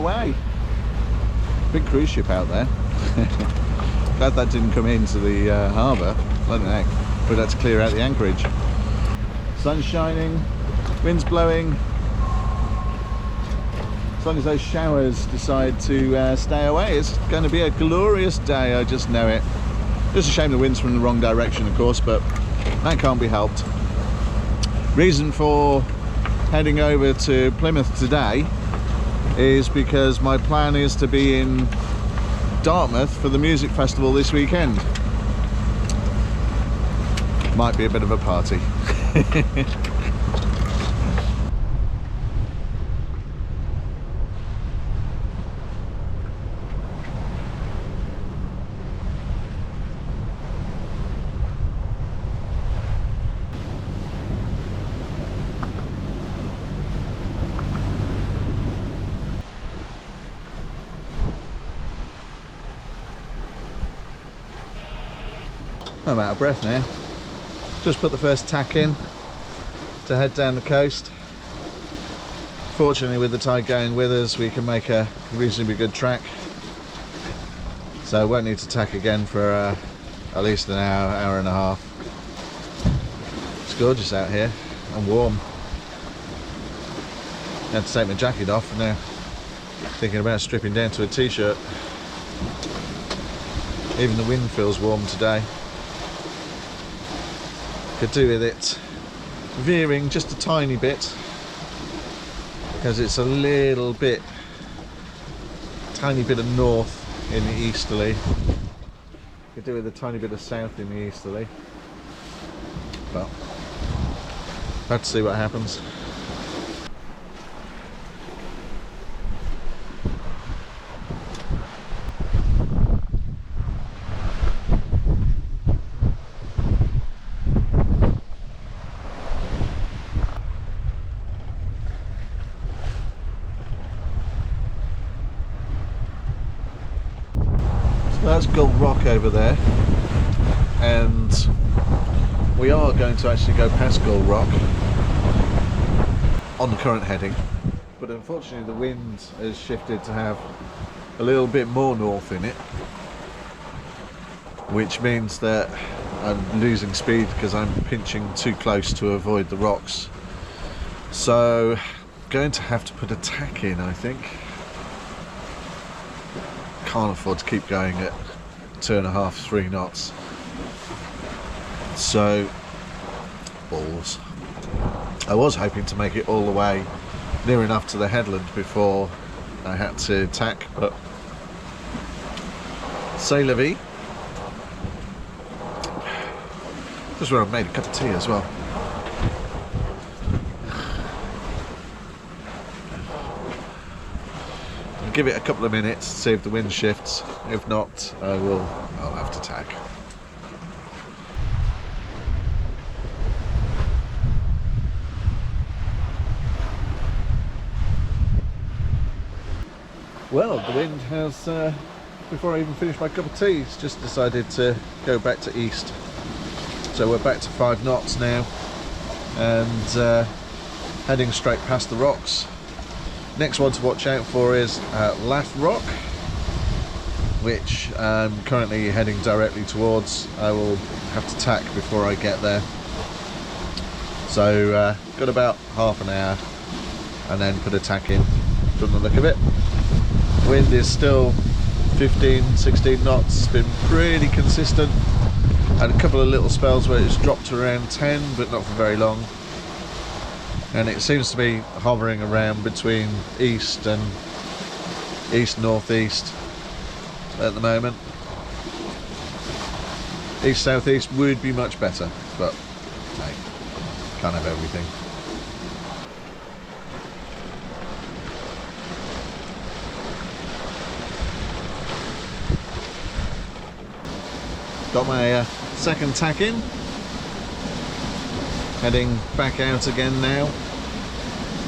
away. Big cruise ship out there. Glad that didn't come into the harbour. Bloody heck. We'd had to clear out the anchorage. Sun's shining, wind's blowing. As long as those showers decide to stay away, it's going to be a glorious day, I just know it. Just a shame the wind's from the wrong direction, of course, but that can't be helped. Reason for heading over to Plymouth today is because my plan is to be in Dartmouth for the music festival this weekend. Might be a bit of a party. I'm out of breath now. Just put the first tack in to head down the coast. Fortunately, with the tide going with us, we can make a reasonably good track. So I won't need to tack again for at least an hour, hour and a half. It's gorgeous out here and warm. I had to take my jacket off and now thinking about stripping down to a t-shirt. Even the wind feels warm today. Could do with it veering just a tiny bit because it's a little bit, tiny bit of north in the easterly. Could do with a tiny bit of south in the easterly, but have to see what happens. That's Gull Rock over there, and we are going to actually go past Gull Rock on the current heading, but unfortunately the wind has shifted to have a little bit more north in it, which means that I'm losing speed because I'm pinching too close to avoid the rocks. So going to have to put a tack in, I think. Can't afford to keep going at 2.5, 3 knots. So, balls. I was hoping to make it all the way near enough to the headland before I had to tack, but c'est la vie. Just where I've made a cup of tea as well. Give it a couple of minutes, see if the wind shifts. If not, I'll have to tack. Well, the wind has, before I even finished my cup of tea, it's just decided to go back to east. So we're back to 5 knots now, and heading straight past the rocks. Next one to watch out for is Lath Rock, which I'm currently heading directly towards. I will have to tack before I get there. So got about half an hour and then put a tack in from the look of it. Wind is still 15, 16 knots. It's been pretty consistent. Had a couple of little spells where it's dropped to around 10, but not for very long. And it seems to be hovering around between east and east-northeast at the moment. East-southeast would be much better, but hey, can't have everything. Got my second tack in. Heading back out again now.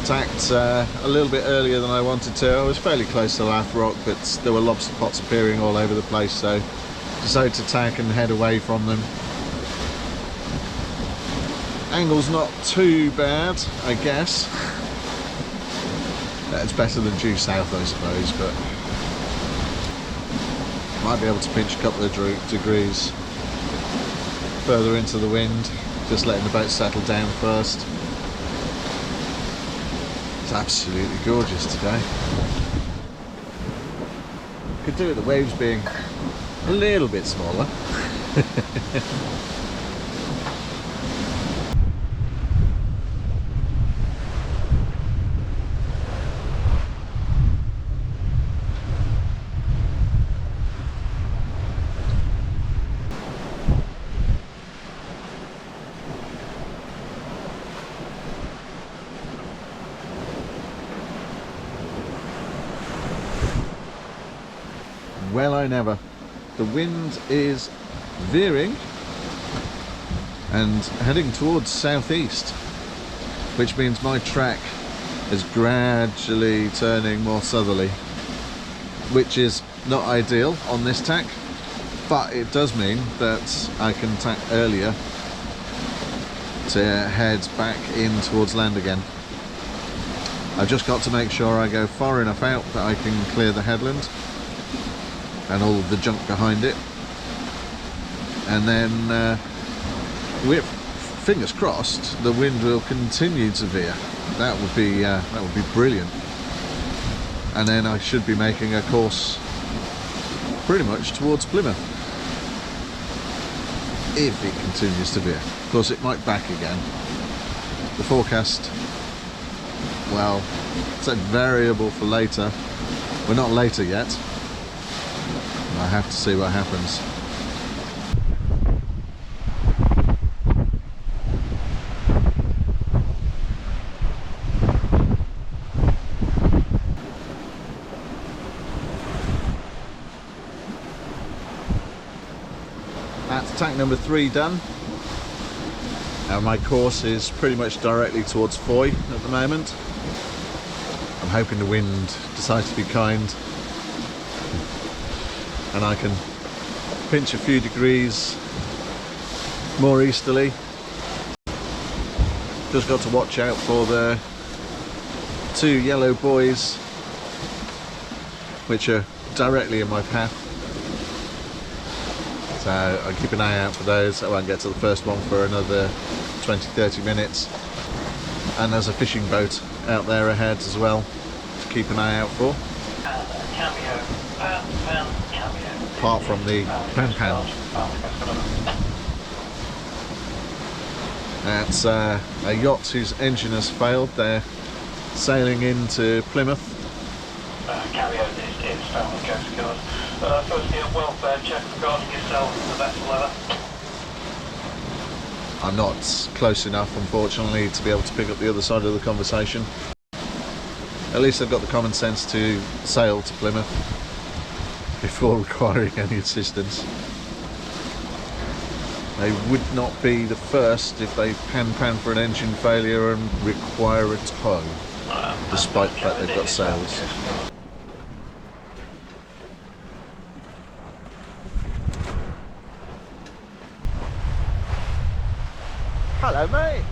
Tacked a little bit earlier than I wanted to. I was fairly close to Lath Rock, but there were lobster pots appearing all over the place, so decided to tack and head away from them. Angle's not too bad, I guess. That's better than due south, I suppose, but might be able to pinch a couple of degrees further into the wind, just letting the boat settle down first. It's absolutely gorgeous today. Could do with the waves being a little bit smaller. Well, I never. The wind is veering and heading towards southeast, which means my track is gradually turning more southerly, which is not ideal on this tack, but it does mean that I can tack earlier to head back in towards land again. I've just got to make sure I go far enough out that I can clear the headland and all of the junk behind it, and then with fingers crossed the wind will continue to veer. That would be brilliant, and then I should be making a course pretty much towards Plymouth if it continues to veer. Of course it might back again. The forecast, well, it's a variable for later. We're not later yet. I have to see what happens. That's tack number 3 done. Now my course is pretty much directly towards Foy at the moment. I'm hoping the wind decides to be kind and I can pinch a few degrees more easterly. Just got to watch out for the 2 yellow buoys which are directly in my path, so I'll keep an eye out for those. I won't get to the first one for another 20-30 minutes, and there's a fishing boat out there ahead as well to keep an eye out for. Apart from the pan. That's a yacht whose engine has failed. They're sailing into Plymouth. Cameo is Falmouth Coast Guard. Firstly, a welfare check regarding yourself and the vessel leather. I'm not close enough, unfortunately, to be able to pick up the other side of the conversation. At least I've got the common sense to sail to Plymouth before requiring any assistance. They would not be the first if they pan for an engine failure and require a tow, despite the fact they've got sails. Hello, mate.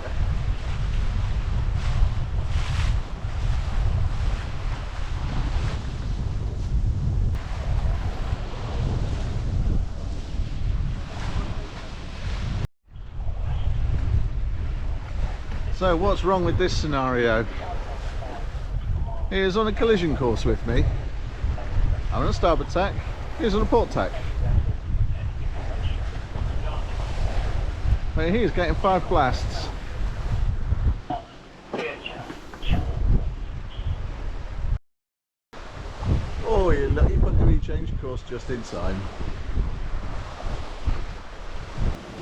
So what's wrong with this scenario? He is on a collision course with me. I'm on a starboard tack, he's on a port tack. But he's getting 5 blasts. Oh, you lucky bugger, he changed course just in time.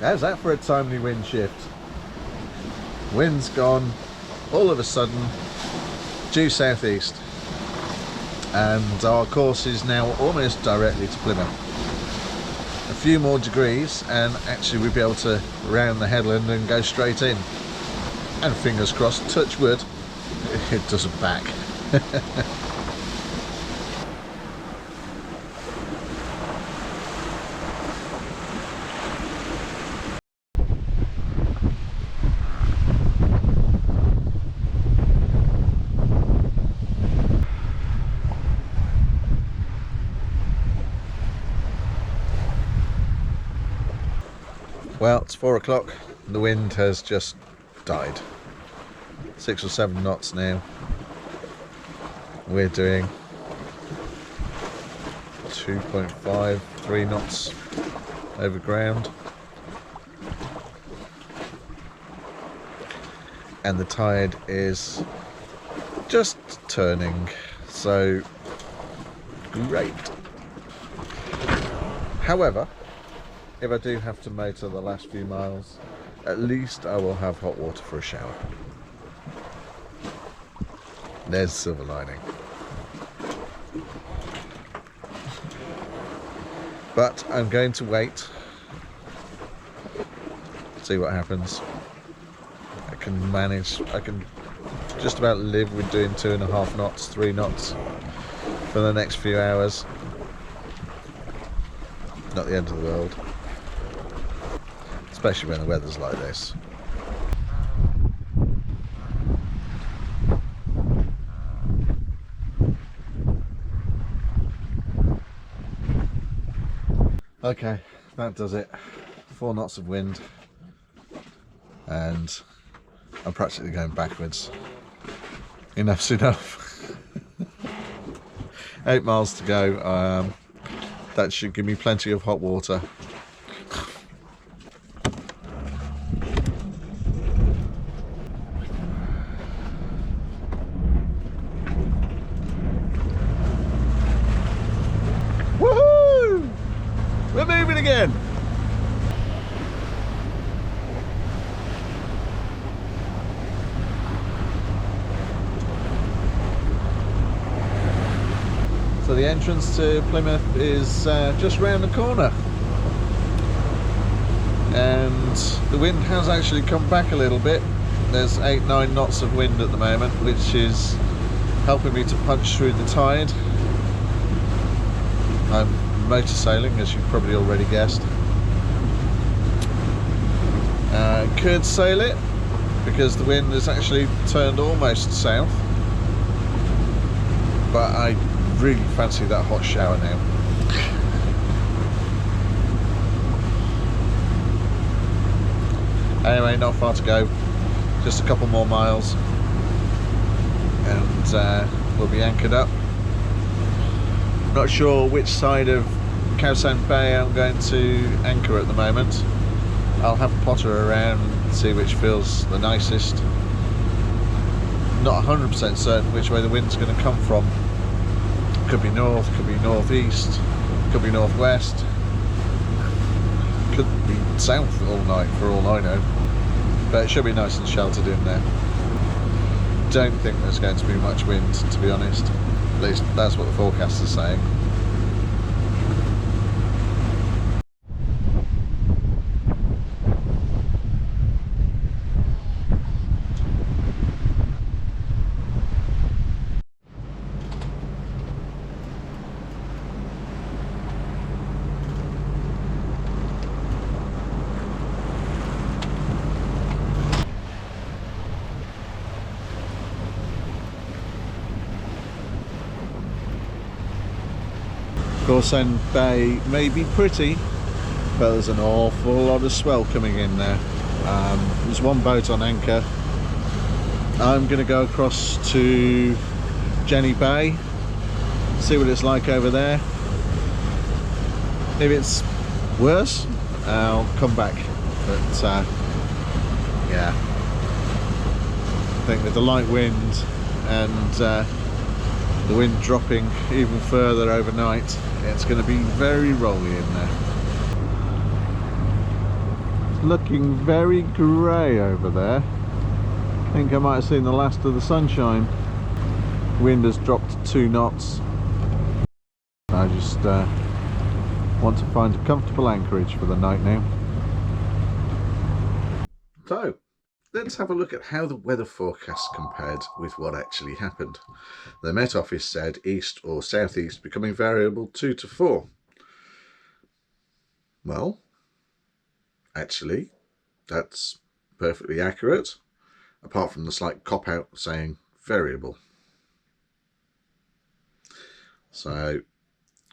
How's that for a timely wind shift? Wind's gone, all of a sudden, due southeast, and our course is now almost directly to Plymouth. A few more degrees and actually we'll be able to round the headland and go straight in. And fingers crossed, touch wood, it doesn't back. Well, it's 4 o'clock. The wind has just died. 6 or 7 knots now. We're doing 2.5, 3 knots over ground. And the tide is just turning, so great. However, if I do have to motor the last few miles, at least I will have hot water for a shower. There's silver lining. But I'm going to wait, see what happens. I can manage, I can just about live with doing 2.5 knots, 3 knots for the next few hours. Not the end of the world. Especially when the weather's like this. Okay, that does it. 4 knots of wind. And I'm practically going backwards. Enough's enough. 8 miles to go. That should give me plenty of hot water. Woohoo! We're moving again! So the entrance to Plymouth is just round the corner, and the wind has actually come back a little bit. There's 8-9 knots of wind at the moment, which is helping me to punch through the tide. I'm motor sailing, as you've probably already guessed. Could sail it because the wind has actually turned almost south, but I really fancy that hot shower now. Anyway, not far to go, just a couple more miles and we'll be anchored up. Not sure which side of Cowsand Bay I'm going to anchor at the moment. I'll have a potter around and see which feels the nicest. Not 100% certain which way the wind's going to come from. Could be north, could be northeast, could be northwest, could be south all night for all I know. But it should be nice and sheltered in there. Don't think there's going to be much wind, to be honest. At least that's what the forecast is saying. Cowsand Bay may be pretty, but there's an awful lot of swell coming in there. There's one boat on anchor. I'm going to go across to Jenny Bay, see what it's like over there. If it's worse, I'll come back. But yeah, I think with the light wind and the wind dropping even further overnight, it's going to be very rolly in there. It's looking very grey over there. I think I might have seen the last of the sunshine. Wind has dropped to 2 knots. I just want to find a comfortable anchorage for the night now. So, let's have a look at how the weather forecast compared with what actually happened. The Met Office said east or southeast becoming variable 2 to 4. Well, actually, that's perfectly accurate, apart from the slight cop-out saying variable. So,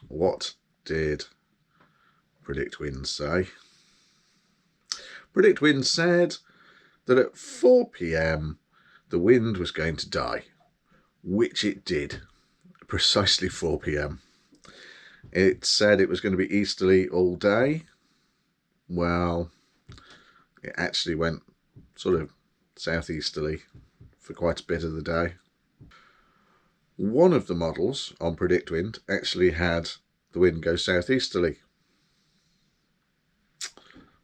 what did Predict Wind say? Predict Wind said that at 4 p.m. the wind was going to die, which it did, precisely 4 p.m. It said it was going to be easterly all day. Well, it actually went sort of southeasterly for quite a bit of the day. One of the models on Predict Wind actually had the wind go southeasterly.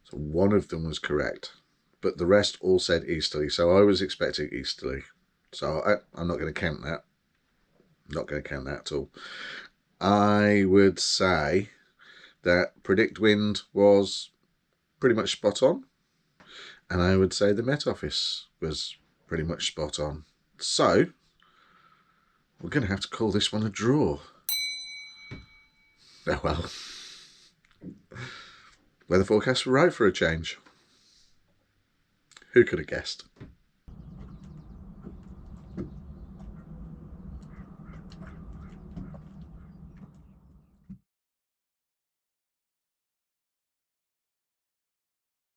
So one of them was correct, but the rest all said easterly. So I was expecting easterly. So I'm not going to count that. Not going to count that at all. I would say that Predict Wind was pretty much spot on. And I would say the Met Office was pretty much spot on. So we're going to have to call this one a draw. Oh well. Weather forecasts were right for a change. Who could have guessed?